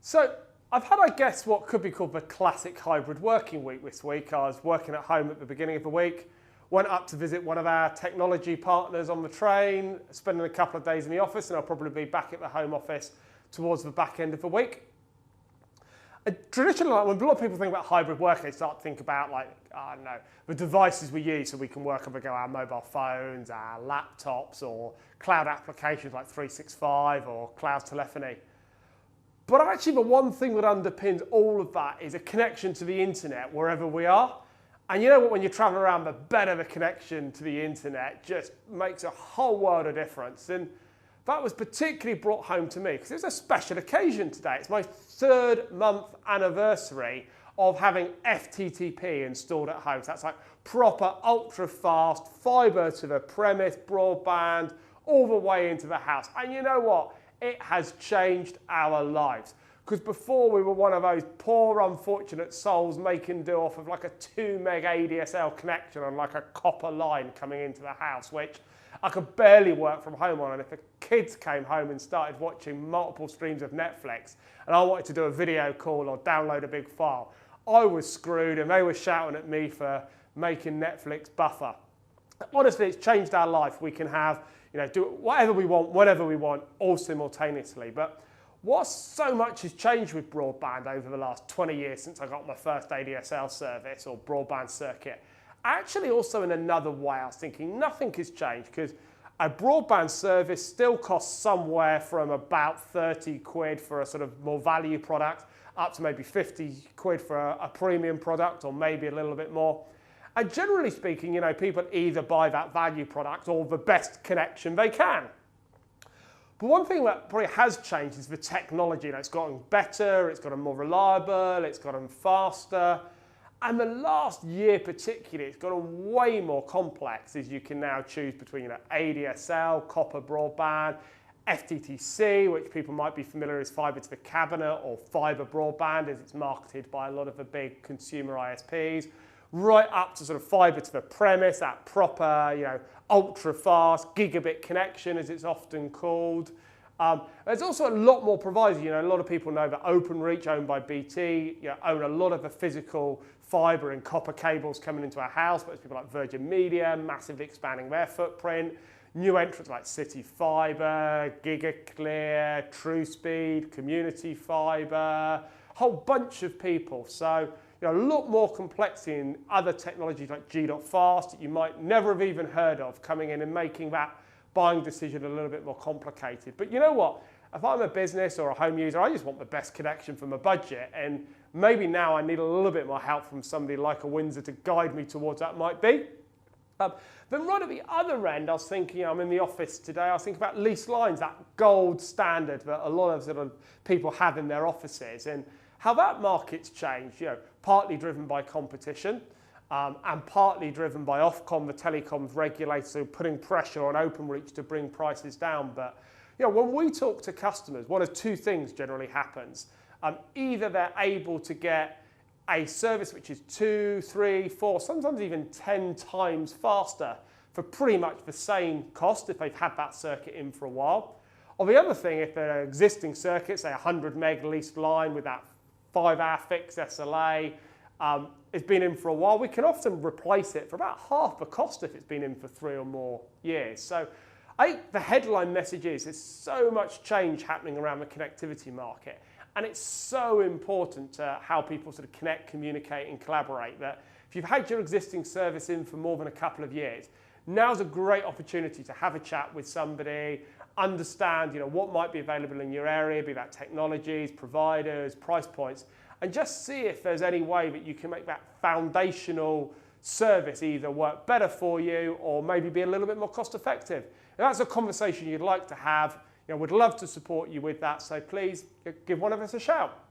So I've had, I guess, what could be called the classic hybrid working week this week. I was working at home at the beginning of the week, went up to visit one of our technology partners on the train, spending a couple of days in the office, and I'll probably be back at the home office towards the back end of the week. Traditionally, when a lot of people think about hybrid work, they start to think about, I don't know, the devices we use so we can work on our mobile phones, our laptops, or cloud applications like 365 or cloud telephony. But actually, the one thing that underpins all of that is a connection to the internet wherever we are. And you know what, when you're traveling around, the better the connection to the internet just makes a whole world of difference. And that was particularly brought home to me because it's a special occasion today. It's my 3rd month anniversary of having FTTP installed at home. So that's like proper ultra-fast fibre to the premise, broadband, all the way into the house. And you know what? It has changed our lives. Because before we were one of those poor, unfortunate souls making do off of like a 2 meg ADSL connection on like a copper line coming into the house, which I could barely work from home on. And if the kids came home and started watching multiple streams of Netflix and I wanted to do a video call or download a big file, I was screwed and they were shouting at me for making Netflix buffer. Honestly, it's changed our life. We can have, do whatever we want, whenever we want, all simultaneously. But what so much has changed with broadband over the last 20 years since I got my first ADSL service or broadband circuit? Actually, also in another way, I was thinking nothing has changed because a broadband service still costs somewhere from about 30 quid for a sort of more value product up to maybe 50 quid for a premium product or maybe a little bit more. And generally speaking, people either buy that value product or the best connection they can. But one thing that probably has changed is the technology. It's gotten better, it's gotten more reliable, it's gotten faster. And the last year particularly, it's gotten way more complex as you can now choose between ADSL, copper broadband, FTTC, which people might be familiar as fibre to the cabinet, or fibre broadband as it's marketed by a lot of the big consumer ISPs, right up to sort of fibre to the premise, that proper, ultra-fast gigabit connection as it's often called. There's also a lot more providers. A lot of people know that Openreach, owned by BT, own a lot of the physical fibre and copper cables coming into our house, but there's people like Virgin Media massively expanding their footprint. New entrants like City Fibre, GigaClear, TrueSpeed, Community Fibre, a whole bunch of people. So a lot more complexity in other technologies like G.Fast that you might never have even heard of coming in and making that buying decision a little bit more complicated. But you know what? If I'm a business or a home user, I just want the best connection for my budget. And maybe now I need a little bit more help from somebody like a Windsor to guide me towards that might be. Then right at the other end, I was thinking, I'm in the office today, I was thinking about leased lines, that gold standard that a lot of sort of people have in their offices, and how that market's changed, partly driven by competition and partly driven by Ofcom, the telecoms regulator, so putting pressure on Openreach to bring prices down. But when we talk to customers, one of two things generally happens. Either they're able to get a service which is 2, 3, 4, sometimes even 10 times faster for pretty much the same cost if they've had that circuit in for a while. Or the other thing, if they're existing circuits, say 100 meg leased line with that 5-hour fixed SLA, it's been in for a while, we can often replace it for about half the cost if it's been in for 3 or more years. So I think the headline message is there's so much change happening around the connectivity market. And it's so important to how people sort of connect, communicate, and collaborate that if you've had your existing service in for more than a couple of years, now's a great opportunity to have a chat with somebody, understand what might be available in your area, be that technologies, providers, price points, and just see if there's any way that you can make that foundational service either work better for you or maybe be a little bit more cost effective. If that's a conversation you'd like to have, we'd love to support you with that, so please give one of us a shout.